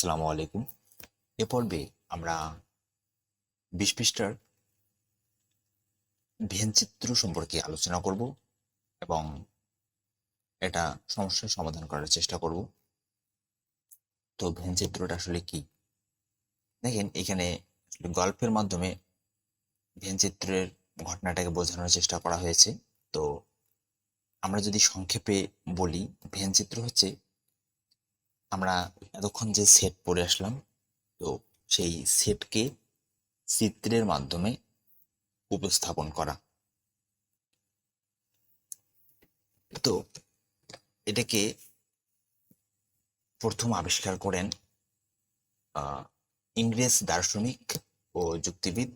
আসসালামু আলাইকুম। এ পর্বে আমরা ২০ পৃষ্ঠার ভেন চিত্র সম্পর্কে আলোচনা করব এবং এটা সমস্যার সমাধান করার চেষ্টা করব। তো ভেন চিত্রটা আসলে কি? দেখেন এখানে গল্পের মাধ্যমে ভেন চিত্রের ঘটনাটাকে বোঝানোর চেষ্টা করা হয়েছে। তো আমরা যদি সংক্ষেপে বলি, ভেন চিত্র হচ্ছে আমরা এতক্ষণ যে সেট পড়ে আসলাম, তো সেই সেটকে চিত্রের মাধ্যমে উপস্থাপন করা। তো এটাকে প্রথম আবিষ্কার করেন ইংরেজ দার্শনিক ও যুক্তিবিদ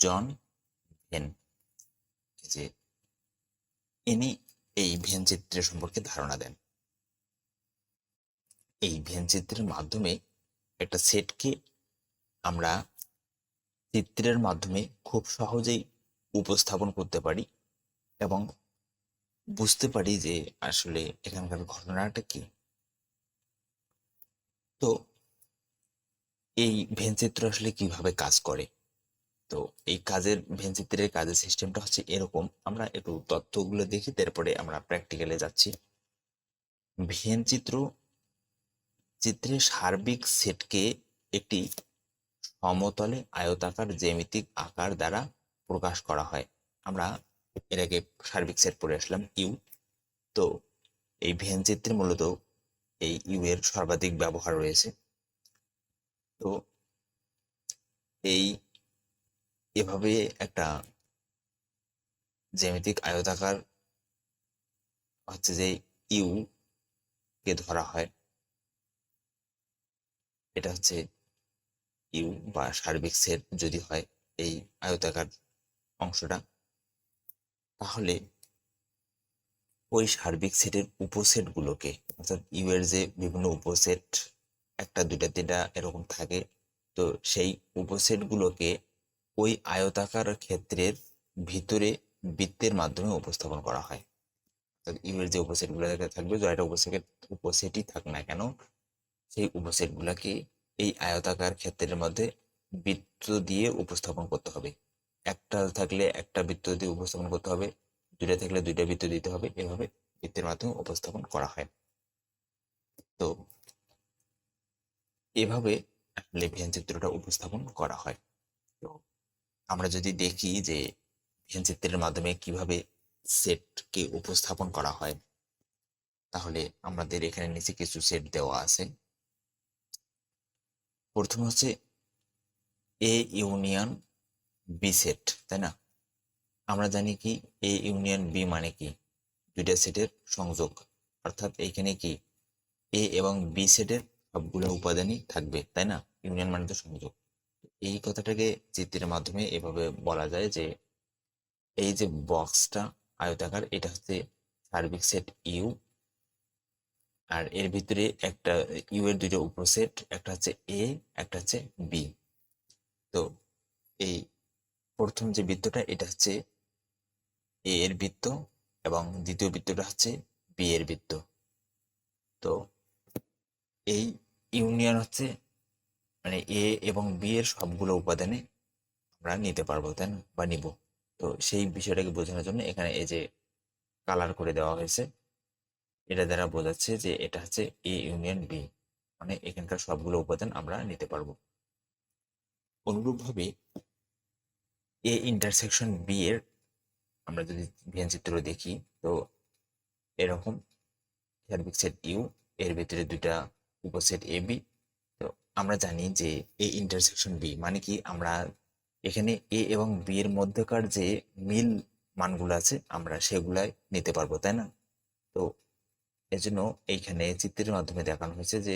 জন ভেন। যে ইনি এই ভেন চিত্রের সম্পর্কে ধারণা দেন। এই ভেন চিত্রের মাধ্যমে একটা সেটকে আমরা চিত্রের মাধ্যমে খুব সহজেই উপস্থাপন করতে পারি এবং বুঝতে পারি যে আসলে এখানকার ঘটনাটা কি। তো এই ভেন চিত্র আসলে কিভাবে কাজ করে? তো এই ভেন চিত্রের কাজের সিস্টেমটা হচ্ছে এরকম। আমরা একটু তথ্যগুলো দেখি, তারপরে আমরা প্র্যাকটিক্যালে যাচ্ছি। ভেন চিত্রের সার্বিক সেটকে একটি সমতলে আয়তাকার জ্যামিতিক আকার দ্বারা প্রকাশ করা হয়। আমরা এর আগে সার্বিক সেট পড়ে আসলাম ইউ। তো এই ভেন চিত্রে মূলত এই ইউ এর সর্বাধিক ব্যবহার রয়েছে। তো এই এভাবে একটা জ্যামিতিক আয়তাকার হচ্ছে যে ইউ কে ধরা হয়। এটা হচ্ছে ইউ বা সার্বিক সেট যদি হয় এই আয়তাকার অংশটা, তাহলে ওই সার্বিক সেটের উপসেটগুলোকে, অর্থাৎ ইউ এর যে বিভিন্ন উপসেট, একটা দুইটা তিনটা এরকম থাকে, তো সেই উপসেটগুলোকে ওই আয়তাকার ক্ষেত্রের ভিতরে বৃত্তের মাধ্যমে উপস্থাপন করা হয়। অর্থাৎ ইউ এর যে উপসেটগুলো থাকবে, জয়টা উপসেটই থাক না কেন, সেই উপসেটগুলোকে এই আয়তাকার ক্ষেত্রের মধ্যে বৃত্ত দিয়ে উপস্থাপন করতে হবে। একটা থাকলে একটা বৃত্ত দিয়ে উপস্থাপন করতে হবে, দুইটা থাকলে দুইটা বৃত্ত দিতে হবে। এভাবে বৃত্তের মাধ্যমে উপস্থাপন করা হয়। তো এভাবে ভেন চিত্রটা উপস্থাপন করা হয়। তো আমরা যদি দেখি যে ভেন চিত্রের মাধ্যমে কিভাবে সেটকে উপস্থাপন করা হয়, তাহলে আমাদের এখানে নিচে কিছু সেট দেওয়া আছে। প্রথম হচ্ছে এ ইউনিয়ন বি সেট, তাই না? আমরা জানি কি এ ইউনিয়ন বি মানে কি? দুইটা সেটের সংযোগ। অর্থাৎ এইখানে কি এ এবং বি সেটের সবগুলো উপাদানই থাকবে, তাই না? ইউনিয়ন মানে তো সংযোগ। এই কথাটাকে চিত্রের মাধ্যমে এভাবে বলা যায় যে এই যে বক্সটা আয়তাকার, এটা হচ্ছে সার্বিক সেট ইউ, আর এর ভিতরে একটা ইউ এর দুইটা উপসেট, একটা হচ্ছে এ, একটা হচ্ছে বি। তো এই প্রথম যে বৃত্তটা, এটা হচ্ছে এ এর বৃত্ত এবং দ্বিতীয় বৃত্তটা হচ্ছে বি এর বৃত্ত। তো এই ইউনিয়ন হচ্ছে মানে এ এবং বি এর সবগুলো উপাদানে আমরা নিতে পারবো, তাই না, বা নিব। তো সেই বিষয়টাকে বোঝানোর জন্য এখানে এই যে কালার করে দেওয়া হয়েছে, এটা দ্বারা বোঝাচ্ছে যে এটা হচ্ছে এ ইউনিয়ন বি, মানে এখানকার সবগুলো উপাদান আমরা নিতে পারবো। অনুরূপভাবে এ ইন্টারসেকশন বি এর আমরা যদি ভেন চিত্র দেখি, তো এরকম সার্বিক সেট ইউ, এর ভিতরে দুইটা উপসেট এ বি। তো আমরা জানি যে এ ইন্টারসেকশন বি মানে কি, আমরা এখানে এ এবং বি এর মধ্যকার যে মিল মানগুলো আছে আমরা সেগুলাই নিতে পারবো, তাই না? তো এজন্য এইখানে চিত্রের মাধ্যমে দেখানো হয়েছে যে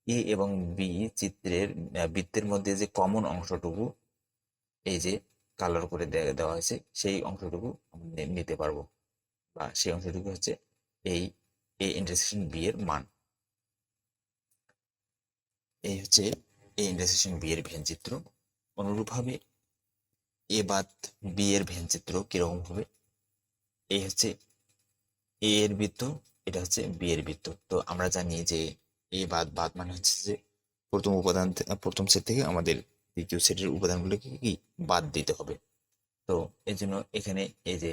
এ এবং বি চিত্রের বৃত্তের মধ্যে যে কমন অংশটুকু এই যে কালার করে দেওয়া হয়েছে, সেই অংশটুকু আমরা নিতে পারবো, বা সেই অংশটুকু হচ্ছে এই এ ইন্টারসেকশন বি এর মান। এই হচ্ছে এ ইন্টারসেকশন বি এর ভেন চিত্র। অনুরূপভাবে এ বাদ বি এর ভেন চিত্র কিরকম হবে? এই হচ্ছে এ এর বৃত্ত, এটা হচ্ছে বি এর বৃত্ত। তো আমরা জানি যে এ বাদ বাদ মানে হচ্ছে যে প্রথম সেট থেকে আমাদের দ্বিতীয় সেটের উপাদানগুলোকে কি বাদ দিতে হবে। তো এর জন্য এখানে এই যে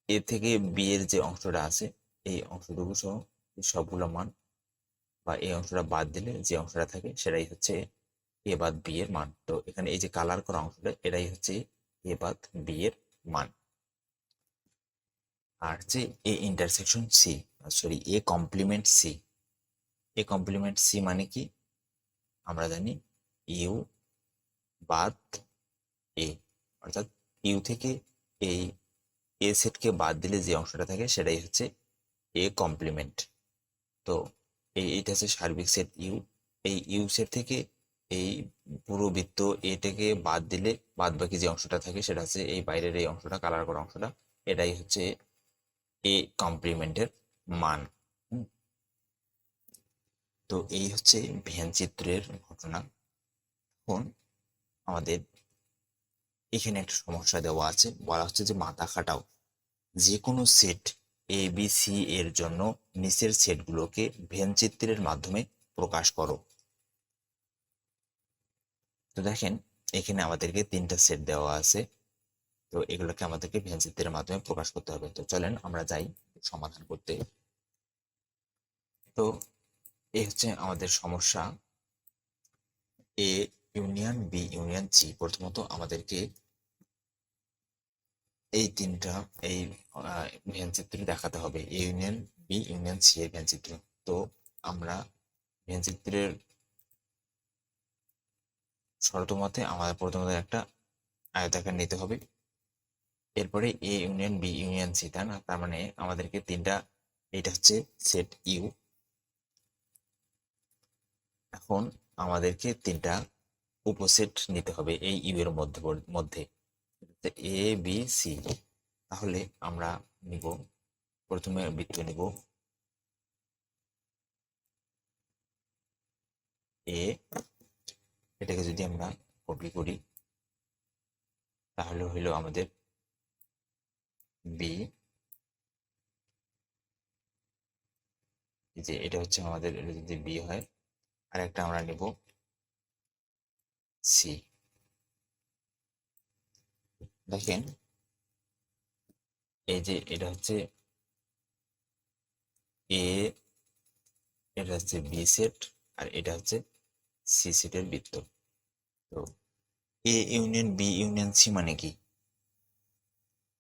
এ থেকে বি এর যে অংশটা আছে এই অংশটুকু সহ সবগুলো মান বা এই অংশটা বাদ দিলে যে অংশটা থাকে সেটাই হচ্ছে এ বাদ বি এর মান। তো এখানে এই যে কালার করা অংশটা এটাই হচ্ছে এ বাদ বি এর মান। আর যে A intersection C, sorry A complement C, A complement C মানে কি আমরা জানি ইউ বাদ এ, অর্থাৎ ইউ থেকে এই এ সেটকে বাদ দিলে যে অংশটা থাকে সেটাই হচ্ছে এ কমপ্লিমেন্ট। তো এইটা হচ্ছে সার্বিক সেট ইউ। এই ইউ সেট থেকে এই পুরো বৃত্ত এটাকে বাদ দিলে বাদ বাকি যে অংশটা থাকে সেটা হচ্ছে এই বাইরের এই অংশটা, কালার করা অংশটা, এটাই হচ্ছে এ কমপ্লিমেন্টের মান। তো এই হচ্ছে ভেন চিত্রের ঘটনা। এখন আমাদের এখানে একটা সমস্যা দেওয়া আছে, বলা হচ্ছে যে মাথা খাটাও যে কোনো সেট এ বি সি এর জন্য নিচের সেটগুলোকে ভেন চিত্রের মাধ্যমে প্রকাশ করো। তো দেখেন এখানে আমাদেরকে তিনটা সেট দেওয়া আছে, তো এগুলোকে আমাদেরকে ভেন চিত্রের মাধ্যমে প্রকাশ করতে হবে। তো চলেন আমরা যাই সমাধান করতে। তো এই হচ্ছে আমাদের সমস্যা, A union B union C. প্রথমত আমাদেরকে এই তিনটা এই ভেন চিত্র দেখাতে হবে, A union B union C এর ভেন চিত্র। তো আমরা ভেন চিত্রের শর্ত মতে আমাদের প্রথমত একটা আয়তাকার নিতে হবে, এরপরে A union B union C, তাই না? তার মানে আমাদেরকে তিনটা, এটা হচ্ছে সেট ইউ। এখন আমাদেরকে তিনটা উপসেট নিতে হবে এই ইউ এর মধ্যে এ বি সি। তাহলে আমরা নিব, প্রথমে বৃত্ত নিব এ, এটাকে যদি আমরা কপি করি তাহলে হইলো আমাদের বি, যে এটা হচ্ছে আমাদের, এটা যদি বি হয়, আর একটা আমরা নিব সি। দেখেন এই যে এটা হচ্ছে এ, এটা হচ্ছে বি সেট, আর এটা হচ্ছে সি সেটের বৃত্ত। তো A union B union C মানে কি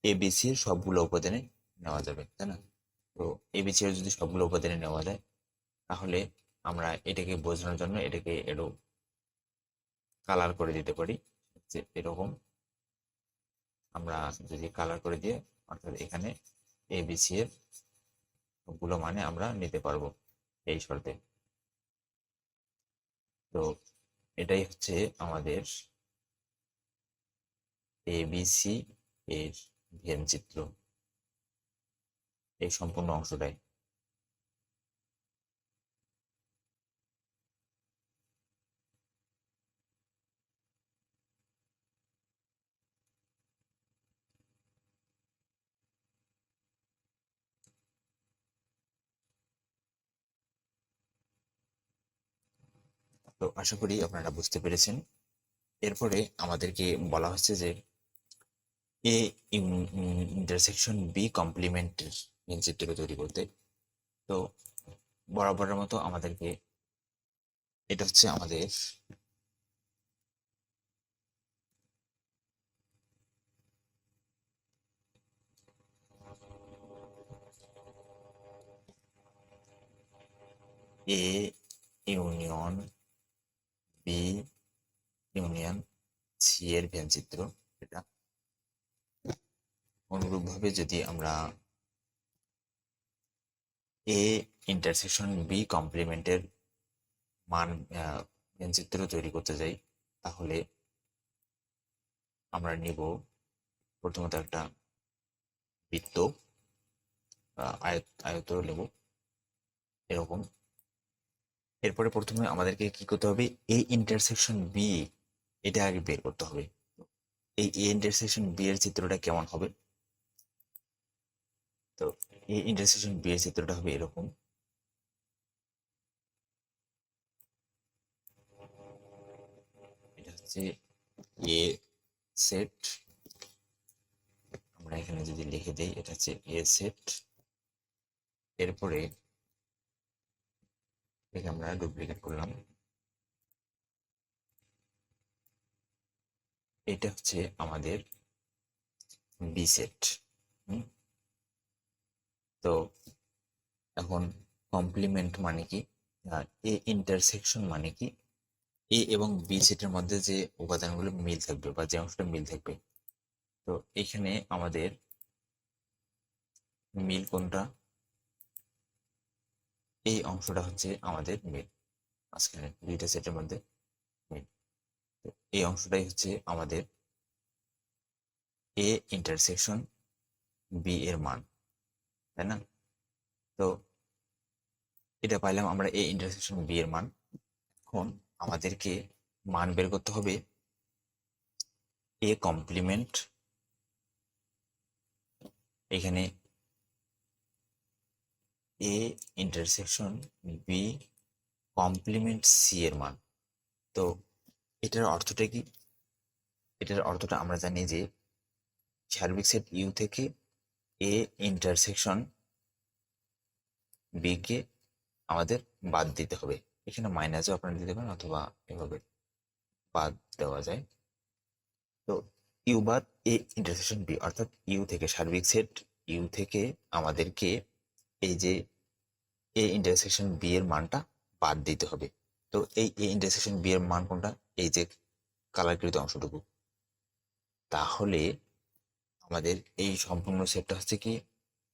এ বি সি এর সবগুলো উপাদানে নেওয়া যাবে, তাই না? তো এ বি সি এর যদি সবগুলো উপাদানে নেওয়া যায় তাহলে আমরা এটাকে বোঝানোর জন্য এটাকে একটু কালার করে দিতে পারি, যে এরকম আমরা যদি কালার করে দিয়ে, অর্থাৎ এখানে এ বি সি এর সবগুলো মানে আমরা নিতে পারবো এই শর্তে। তো এটাই হচ্ছে আমাদের এবিসি এর ভেন চিত্র, এই সম্পূর্ণ অংশটাই। তো আশা করি আপনারা বুঝতে পেরেছেন। এরপরে আমাদেরকে বলা হচ্ছে যে এ ইন্টারসেকশন বি কমপ্লিমেন্টের ভেন চিত্র তৈরি করতে। তো বরাবরের মতো আমাদেরকে, এটা হচ্ছে আমাদের A union B union C এর ভেন চিত্র। এটা অনুরূপভাবে যদি আমরা এ ইন্টারসেকশন বি কমপ্লিমেন্টের মান ভেন চিত্র তৈরি করতে যাই, তাহলে আমরা নিব প্রথমত একটা বৃত্ত, আয়ত নেব এরকম। এরপরে প্রথমে আমাদেরকে কি করতে হবে, এ ইন্টারসেকশন বি এটা আগে বের করতে হবে। এই এ ইন্টারসেকশন বি এর চিত্রটা কেমন হবে? তো এ ইন্টারসেকশন বি এর চিত্রটা হবে এরকম। হচ্ছে এ সেট, আমরা এখানে যদি লিখে দিই এটা হচ্ছে এ সেট, এরপরে এটাকে আমরা ডুপ্লিকেট করলাম, এটা হচ্ছে আমাদের বি সেট। তো এখন কমপ্লিমেন্ট মানে কি, এ ইন্টারসেকশন মানে কি, এ এবং বি সেটের মধ্যে যে উপাদানগুলো মিল থাকবে বা যে অংশটা মিল থাকবে। তো এখানে আমাদের মিল কোনটা, এই অংশটা হচ্ছে আমাদের মিল, মাঝখানে দুইটা সেটের মধ্যে মিল। তো এই অংশটাই হচ্ছে আমাদের এ ইন্টারসেকশন বি এর মান, তাই না? তো এটা পাইলাম আমরা এ ইন্টারসেকশন বি এর মান। এখন আমাদেরকে মান বের করতে হবে এ কমপ্লিমেন্ট, এখানে A intersection B complement C এর মান। তো এটার অর্থটা কি? এটার অর্থটা আমরা জানি যে সার্বিক সেট ইউ থেকে এ ইন্টারসেকশন বি কে আমাদের বাদ দিতে হবে। এখানে মাইনাসও আপনারা দিতে পারেন অথবা এভাবে বাদ দেওয়া যায়। তো ইউ বাদ এ ইন্টারসেকশন বি, অর্থাৎ ইউ থেকে সার্বিক সেট ইউ থেকে আমাদেরকে এই যে এ ইন্টারসেকশন বি এর মানটা বাদ দিতে হবে। তো এই এ ইন্টারসেকশন বি এর মান কোনটা, এই যে কালারকৃত অংশটুকু। তাহলে আমাদের এই সম্পূর্ণ সেটটা হচ্ছে কি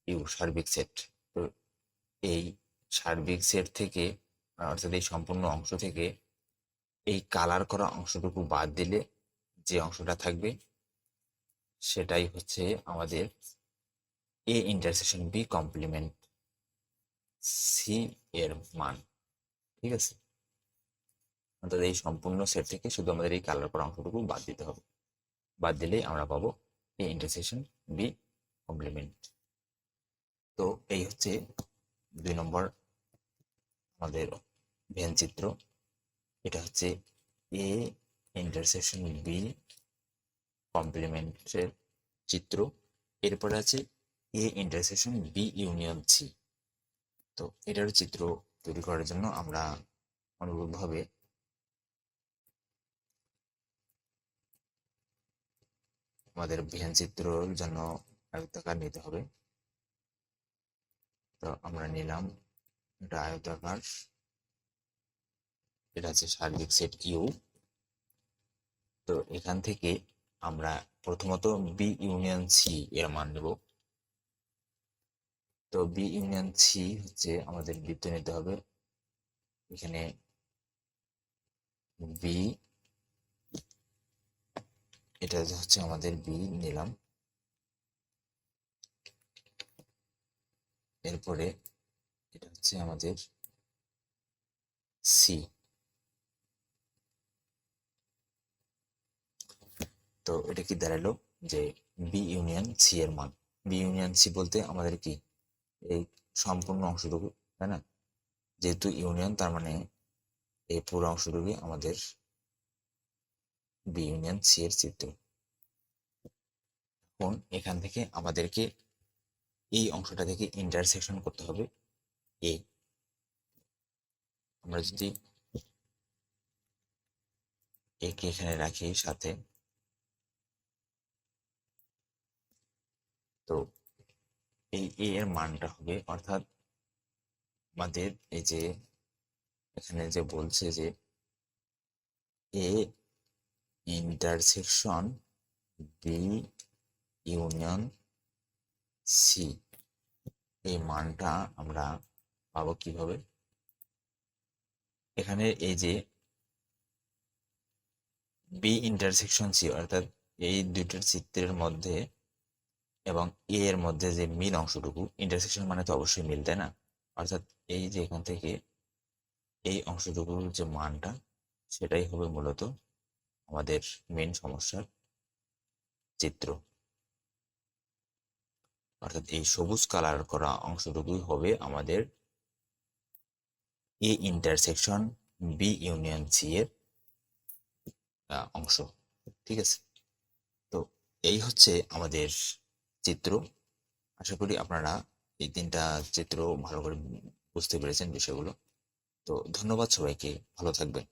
ইউ সার্বিক সেট। তো এই সার্বিক সেট থেকে অর্থাৎ এই সম্পূর্ণ অংশ থেকে এই কালার করা অংশটুকু বাদ দিলে যে অংশটা থাকবে সেটাই হচ্ছে আমাদের A intersection B complement C এর মান। ঠিক আছে, অর্থাৎ এই সম্পূর্ণ সেট থেকে শুধু আমাদের এই কালার করা অংশটুকু বাদ দিতে হবে, বাদ দিলেই আমরা পাবো এ ইন্টারসেকশন বি কমপ্লিমেন্ট। তো এই হচ্ছে 2 নম্বর আমাদের ভেন চিত্র। এটা হচ্ছে এ ইন্টারসেকশন বি কমপ্লিমেন্টের চিত্র। এরপরে আছে A intersection B union C. তো এটার চিত্র তৈরি করার জন্য আমরা অনুরূপভাবে আমাদের ভেন চিত্রর জন্য আয়তাকার নিতে হবে। তো আমরা নিলাম এটা আয়তাকার, এটা হচ্ছে সার্বিক সেট ইউ। তো এখান থেকে আমরা প্রথমত বি ইউনিয়ন সি এর মান নেব। তো বি ইউনিয়ন সি হচ্ছে আমাদের বৃত্ত নিতে হবে, এখানে বি, এটা হচ্ছে আমাদের বি নিলাম। এরপরে এটা হচ্ছে আমাদের সি। তো এটা কি দাঁড়ালো যে বি ইউনিয়ন সি এর মান। বি ইউনিয়ন সি বলতে আমাদের কি এই সম্পূর্ণ অংশটুকু, তাই না? যেহেতু ইউনিয়ন তার মানে এই পুরো অংশটুকু আমাদের বি ইউনিয়ন সি এর চিত্র। এখন এখান থেকে আমাদেরকে এই অংশটা থেকে ইন্টারসেকশন করতে হবে এ। আমরা যদি একে এখানে রাখি সাথে, তো এই এ এর মানটা হবে, অর্থাৎ আমাদের এই যে এখানে যে বলছে যে A intersection B union C, এই মানটা আমরা পাবো কিভাবে? এখানে এই যে বি ইন্টারসেকশন সি, অর্থাৎ এই দুইটার চিত্রের মধ্যে এবং এ এর মধ্যে যে মিল অংশটুকু, ইন্টারসেকশন মানে তো অবশ্যই মিল, তাই না? অর্থাৎ এই যে এখান থেকে এই অংশটুকুর যে মানটা সেটাই হবে মূলত আমাদের মেন সমস্যার চিত্র। অর্থাৎ এই সবুজ কালার করা অংশটুকুই হবে আমাদের A intersection B union C এর অংশ। ঠিক আছে, তো এই হচ্ছে আমাদের চিত্র। আশা করি আপনারা এই তিনটা চিত্র ভালো করে বুঝতে পেরেছেন বিষয়গুলো। তো ধন্যবাদ সবাইকে, ভালো থাকবেন।